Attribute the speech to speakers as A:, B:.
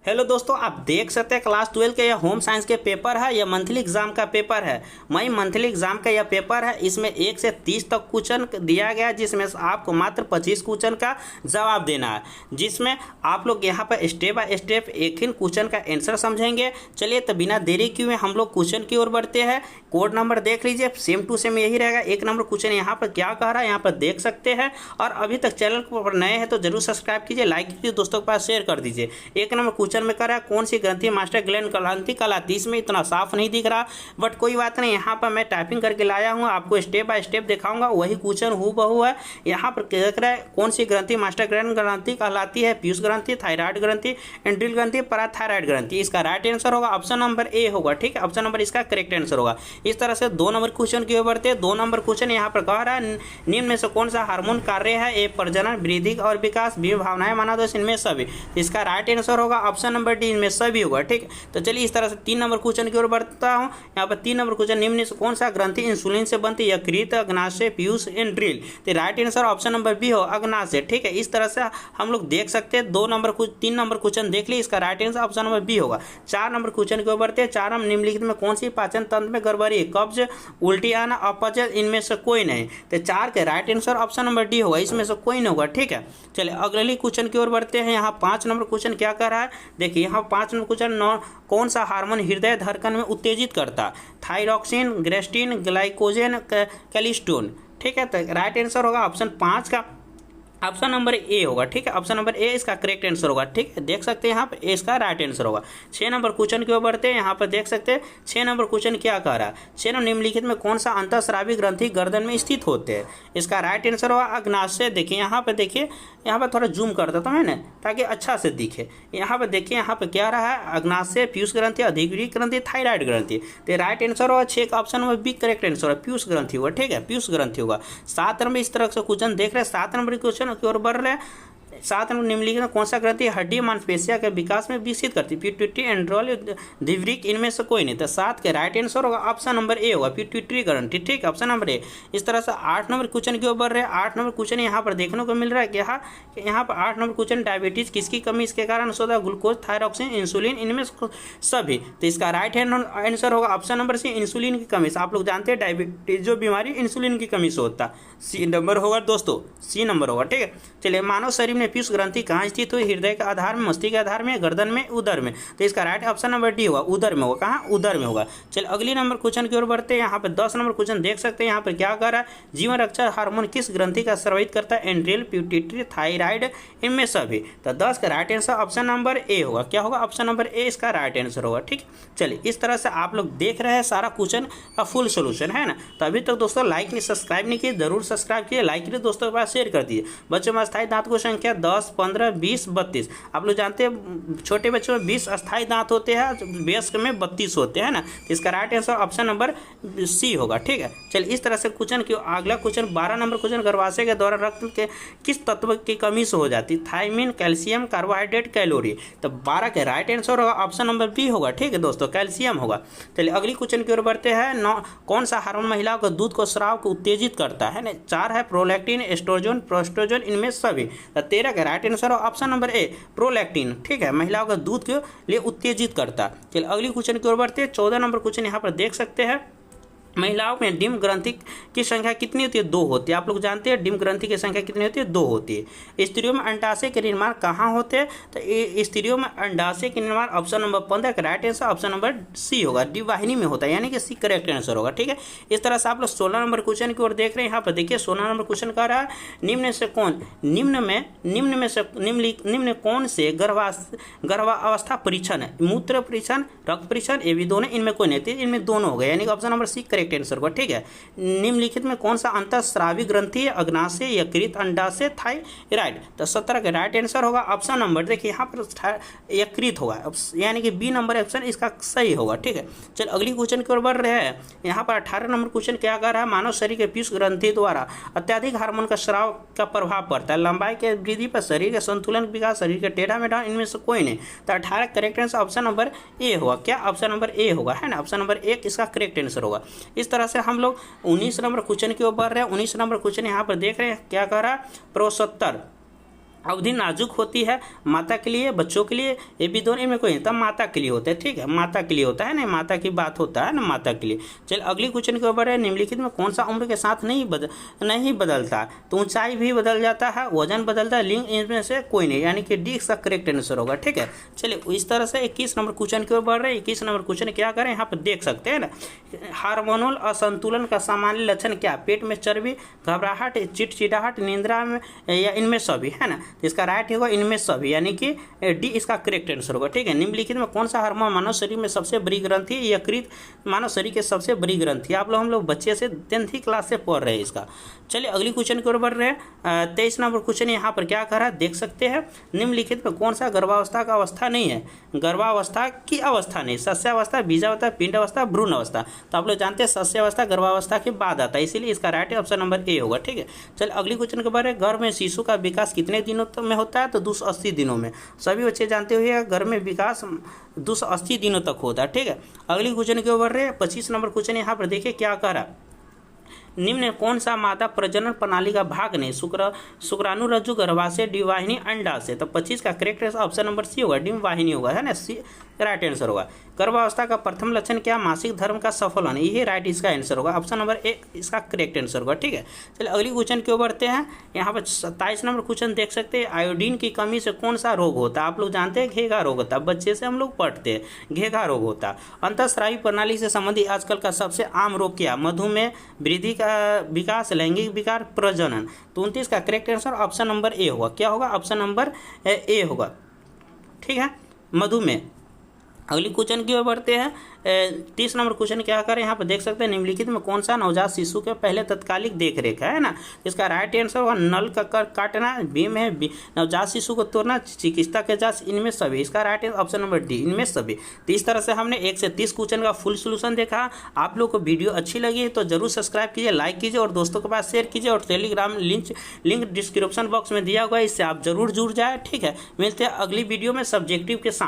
A: Hello दोस्तों, आप देख सकते हैं क्लास 12 के यह होम साइंस के पेपर है। यह मंथली एग्जाम का पेपर है। वही मंथली एग्जाम का यह पेपर है। इसमें 1 से 30 तक क्वेश्चन दिया गया है, जिसमें से आपको मात्र 25 क्वेश्चन का जवाब देना है, जिसमें आप लोग यहाँ पर स्टेप बाय स्टेप एक ही क्वेश्चन का आंसर समझेंगे। चलिए तो बिना देरी किए हम लोग क्वेश्चन की ओर बढ़ते हैं। कोड नंबर देख लीजिए, सेम टू सेम यही रहेगा। 1 नंबर क्वेश्चन यहाँ पर क्या कह रहा है यहाँ पर देख सकते हैं। और अभी तक चैनल पर नए हैं तो जरूर सब्सक्राइब कीजिए, लाइक कीजिए, दोस्तों के पास शेयर कर दीजिए। 1 नंबर क्वेश्चन में कह रहा है कौन सी ग्रंथि मास्टर ग्लैंड ग्रंथि कहलाती है। इसमें इतना साफ नहीं दिख रहा, बट कोई बात नहीं, यहाँ पर मैं टाइपिंग करके लाया हूँ, आपको स्टेप बाय स्टेप दिखाऊंगा। वही क्वेश्चन हूबहू है। यहाँ पर देख रहा है कौन सी ग्रंथि मास्टर ग्लैंड ग्रंथि कहलाती है। पीयूष ग्रंथि, थायराइड ग्रंथि, एंड्रिल ग्रंथि, पैराथायराइड ग्रंथि। इसका राइट आंसर होगा ऑप्शन नंबर ए होगा। ठीक है, ऑप्शन नंबर इसका करेक्ट आंसर होगा। इस तरह से 2 नंबर क्वेश्चन की ओर बढ़ते हैं। 2 नंबर क्वेश्चन यहाँ पर कह रहा है निम्न में से कौन सा हार्मोन कार्य है। ए प्रजनन, वृद्धि और विकास, बी भावनाएं, माना दोष, इनमें सभी। इसका राइट आंसर होगा ऑप्शन नंबर डी, इनमें सभी होगा। ठीक, तो चलिए इस तरह से 3 नंबर क्वेश्चन की ओर बढ़ता हूँ। यहाँ पर 3 नंबर क्वेश्चन निम्न से कौन सा ग्रंथि इंसुलिन से बनती है। यकृत, अग्नाशय, पीयूष, एंड्रिल। तो right answer option number B हो, अग्नाशय। ठीक है, इस तरह से हम लोग देख सकते हैं। 3 नंबर क्वेश्चन देख लिए, इसका right answer option number B होगा। 4 नंबर क्वेश्चन की ओर बढ़ते हैं। 4 निम्नलिखित में कौन सी पाचन तंत्र में गड़बड़ी, कब्ज, उल्टी आना, अपच, इनमें से कोई नहीं। तो 4 के right answer option number D होगा, इसमें से कोई नहीं होगा। ठीक है, चलिए अगले क्वेश्चन की ओर बढ़ते हैं। यहाँ 5 नंबर क्वेश्चन क्या कर रहा है, देखिए यहाँ 5 नंबर क्वेश्चन कौन सा हार्मोन हृदय धड़कन में उत्तेजित करता। थायरॉक्सिन, ग्रेस्टिन, ग्लाइकोजन, कैल्सिटोन। ठीक है, तो राइट आंसर होगा ऑप्शन 5 का ऑप्शन नंबर ए होगा। ठीक है, ऑप्शन नंबर ए इसका करेक्ट आंसर होगा। ठीक है, देख सकते हैं यहाँ पे ए इसका राइट आंसर होगा। 6 नंबर क्वेश्चन की ओर बढ़ते हैं। यहाँ पर देख सकते हैं 6 नंबर क्वेश्चन क्या कह रहा है। 6 नंबर निम्नलिखित में कौन सा अंतःस्रावी ग्रंथि गर्दन में स्थित होते हैं। इसका राइट आंसर होगा अग्नाशय। देखिए यहाँ पर, देखिए यहाँ पर थोड़ा जूम कर देता हूँ ना ताकि अच्छा से दिखे। यहाँ पर देखिए यहाँ पर क्या रहा है, अग्नाशय, पीयूष ग्रंथि, अधिग्री ग्रंथि, थायराइड ग्रंथि। तो राइट आंसर होगा 6 का option number B correct answer होगा, पीयूष ग्रंथि होगा। ठीक है, पीयूष ग्रंथि होगा। 7 नंबर इस तरह से क्वेश्चन देख रहे हैं। 7 नंबर क्वेश्चन की ओर बढ़ रहे हैं। 7 नंबर निम्नलिखित में कौन सा ग्रंथि हड्डी मांसपेशिया के विकास में विकसित करती है। पिट्यूटरी, एंड्रोल, धिवरिक, इनमें से कोई नहीं। तो 7 के राइट आंसर होगा ऑप्शन नंबर ए होगा, पिट्यूटरी ग्रंथि। ठीक, ऑप्शन नंबर ए। इस तरह से 8 नंबर क्वेश्चन की ओर बढ़ रहे हैं। 8 नंबर क्वेश्चन यहाँ पर देखने को मिल रहा है कि यहाँ पर 8 नंबर क्वेश्चन डायबिटीज किसकी कमी इसके कारण होता है। ग्लूकोज, थायरॉक्सिन, इंसुलिन, इनमें सभी। तो इसका राइट आंसर होगा ऑप्शन नंबर सी, इंसुलिन की कमी से। आप लोग जानते हैं डायबिटीज जो बीमारी इंसुलिन की कमी से होता है। सी नंबर होगा दोस्तों, सी नंबर होगा। ठीक है, चलिए मानव शरीर में पीयूष ग्रंथि कहाँ स्थित हुई। हृदय के आधार में, मस्तिष्क के आधार में, गर्दन में, उदर में। तो इसका राइट ऑप्शन नंबर डी होगा, उदर में होगा। कहाँ, उदर में होगा। चलिए अगली नंबर क्वेश्चन की ओर बढ़ते हैं। यहाँ पर 10 नंबर क्वेश्चन देख सकते हैं। यहाँ पर क्या कर रहा है, जीवन रक्षक हार्मोन किस ग्रंथि का स्रावित करता है। एंड्रिल, पिट्यूटरी, थायराइड, इनमें सभी। तो 10 का right answer option number A होगा। क्या होगा, ऑप्शन नंबर ए इसका राइट आंसर होगा। ठीक, चलिए इस तरह से आप लोग देख रहे हैं सारा क्वेश्चन का फुल सोल्यूशन है ना। तो अभी तक दोस्तों लाइक नहीं, सब्सक्राइब नहीं किए, जरूर सब्सक्राइब किए, लाइक कीजिए, दोस्तों के पास शेयर कर दीजिए। बच्चों में अस्थायी दांत की संख्या 10, 15, 20, 32। आप लोग जानते हैं छोटे बच्चों में 20 अस्थायी दांत होते हैं, वयस्क में 32 होते हैं ना। इसका right answer option number C होगा। ठीक है, चलिए इस तरह से क्वेश्चन की अगला क्वेश्चन 12 नंबर क्वेश्चन, गर्भाशय के दौरान रक्त के किस तत्व की कमी से हो जाती है। Thiamine, calcium, carbohydrate, calorie. तो 12 के राइट आंसर होगा ऑप्शन नंबर बी होगा। ठीक है दोस्तों, कैल्शियम होगा। चलिए अगली क्वेश्चन की ओर बढ़ते हैं। कौन सा हार्मोन महिलाओं को दूध को स्राव को उत्तेजित करता है ना। 4 है प्रोलैक्टिन, एस्ट्रोजन, प्रोस्टोजन, इनमें सभी। तो 13 का right answer option number A, prolactin. ठीक है, महिलाओं का दूध के लिए उत्तेजित करता। चलिए अगली क्वेश्चन की ओर बढ़ते हैं। 14 नंबर क्वेश्चन यहाँ पर देख सकते हैं। महिलाओं में डिम्ब ग्रंथि की संख्या कितनी होती है, 2 होती है। आप लोग जानते हैं डिम्ब ग्रंथि की संख्या कितनी होती है, 2 होती है। स्त्रियों में अंडाशय के निर्माण कहाँ होते हैं। तो स्त्रियों में अंडाशय के निर्माण ऑप्शन नंबर 15 का right answer option number C होगा, डिवाहिनी में होता है, यानी कि सी करेक्ट आंसर होगा। ठीक है, इस तरह से आप लोग 16 नंबर क्वेश्चन की ओर देख रहे हैं। यहाँ पर देखिए 16 नंबर क्वेश्चन कह रहा है निम्न से कौन निम्न कौन से गर्भावस्था परीक्षण है। मूत्र परीक्षण, रक्त परीक्षण, ये भी दोनों, इनमें कोई नहीं, इनमें दोनों हो गए, यानी कि option number C correct answer होगा। ठीक है, निम्नलिखित में कौन सा अंतःस्रावी ग्रंथि है। अग्नाशय, यकृत, अंडाशय, थायराइड। तो 17 का राइट आंसर होगा ऑप्शन नंबर, देखिए यहाँ पर यकृत होगा, यानी कि बी नंबर ऑप्शन इसका सही होगा। ठीक है, चलिए अगली क्वेश्चन की ओर बढ़ रहे हैं। यहाँ पर 18 नंबर क्वेश्चन क्या कर रहा है, मानव शरीर के पीयूष ग्रंथि द्वारा अत्यधिक हार्मोन का स्राव का प्रभाव पड़ता है। लंबाई के वृद्धि पर, शरीर के संतुलन विकास, शरीर के टेढ़ा मेढ़ा, इनमें से कोई नहीं। तो 18 correct answer option number A होगा। क्या, ऑप्शन नंबर ए होगा, है ना, ऑप्शन नंबर 1 इसका करेक्ट आंसर होगा। इस तरह से हम लोग 19 नंबर क्वेश्चन की ओर बढ़ रहे हैं। 19 नंबर क्वेश्चन यहाँ पर देख रहे हैं क्या कह रहा है, प्रोस्तर अवधि नाजुक होती है, माता के लिए, बच्चों के लिए, ये भी दोनों में कोई नहीं, तब माता के लिए होता है। ठीक है, माता के लिए होता है ना, माता की बात होता है ना, माता के लिए। चल अगली क्वेश्चन के ऊपर है, निम्नलिखित में कौन सा उम्र के साथ नहीं बदलता? तो ऊंचाई भी बदल जाता है, वजन बदलता है, लिंग इनमें से कोई नहीं, यानी कि डी इसका करेक्ट आंसर होगा। ठीक है, चलिए इस तरह से 21 नंबर क्वेश्चन की ओर बढ़ रहे हैं। 21 नंबर क्वेश्चन क्या करें, यहाँ पर देख सकते हैं ना, हार्मोनल असंतुलन का सामान्य लक्षण क्या? पेट में चर्बी, घबराहट, चिड़चिड़ाहट, निंद्रा में, या इनमें सभी, है ना। इसका राइट होगा इनमें सभी, यानी कि डी इसका करेक्ट आंसर होगा। ठीक है, निम्नलिखित में कौन सा हार्मोन मानव शरीर में सबसे बड़ी ग्रंथि, यकृत मानव शरीर के सबसे बड़ी ग्रंथि? आप लोग हम लोग बच्चे से 10th क्लास से पढ़ रहे हैं इसका। चलिए अगली क्वेश्चन की ओर बढ़ रहे हैं। 23 नंबर क्वेश्चन यहाँ पर क्या कर रहा है, देख सकते हैं। निम्नलिखित में कौन सा गर्भावस्था का अवस्था नहीं है? गर्भावस्था की अवस्था नहीं, सस्यावस्था, बीजावस्था, पिंडावस्था, भ्रूण अवस्था। तो आप लोग जानते हैं सस्यावस्था गर्भावस्था के बाद आता है, इसीलिए इसका राइट ऑप्शन नंबर ए होगा। ठीक है, चलिए अगली क्वेश्चन के बारे में, गर्भ में शिशु का विकास कितने दिनों में होता है? तो 280 दिनों में। सभी बच्चे जानते हुए गर्भ में विकास 280 दिनों तक होता है। ठीक है, अगली क्वेश्चन के ऊपर है 25 नंबर क्वेश्चन, यहाँ पर देखिए क्या कह रहा है। निम्न कौन सा मादा प्रजनन प्रणाली का भाग नहीं? शुक्राणुरज्जु, गर्भाशय, डिम्बवाहिनी, अंडाशय। तो 25 का करेक्ट ऑप्शन नंबर सी होगा, डिम्बवाहिनी होगा, है ना, सी राइट आंसर होगा। गर्भावस्था का प्रथम लक्षण क्या? मासिक धर्म का सफल होना, यही राइट इसका आंसर होगा, ऑप्शन नंबर ए इसका करेक्ट आंसर होगा। ठीक है, चलिए अगली क्वेश्चन क्यों बढ़ते हैं। यहाँ पर 27 नंबर क्वेश्चन देख सकते हैं, आयोडीन की कमी से कौन सा रोग होता है? आप लोग जानते हैं घेघा रोग होता है, बच्चे से हम लोग पढ़ते हैं, घेघा रोग होता है। अंतःस्रावी प्रणाली से संबंधित आजकल का सबसे आम रोग क्या? मधुमेह, वृद्धि का विकास, लैंगिक विकार, प्रजनन। तो 29 का correct answer option number A होगा। क्या होगा? ऑप्शन नंबर ए होगा। ठीक है, मधुमेह। अगली क्वेश्चन की ओर बढ़ते हैं। 30 नंबर क्वेश्चन क्या करें, यहाँ पर देख सकते हैं, निम्नलिखित में कौन सा नवजात शिशु के पहले तत्कालिक देख रेख है ना? इसका राइट आंसर होगा नल का काटना, बी में नवजात शिशु को तोड़ना, चिकित्सा के जांच, इनमें सभी। इसका राइट ऑप्शन नंबर डी, इनमें सभी। तो इस तरह से हमने 1 से 30 क्वेश्चन का फुल सोल्यूशन देखा। आप लोग को वीडियो अच्छी लगी है तो जरूर सब्सक्राइब कीजिए, लाइक कीजिए और दोस्तों के पास शेयर कीजिए, और टेलीग्राम लिंक डिस्क्रिप्शन बॉक्स में दिया हुआ है, इससे आप जरूर जुड़ जाए। ठीक है, मिलते हैं अगली वीडियो में सब्जेक्टिव के साथ।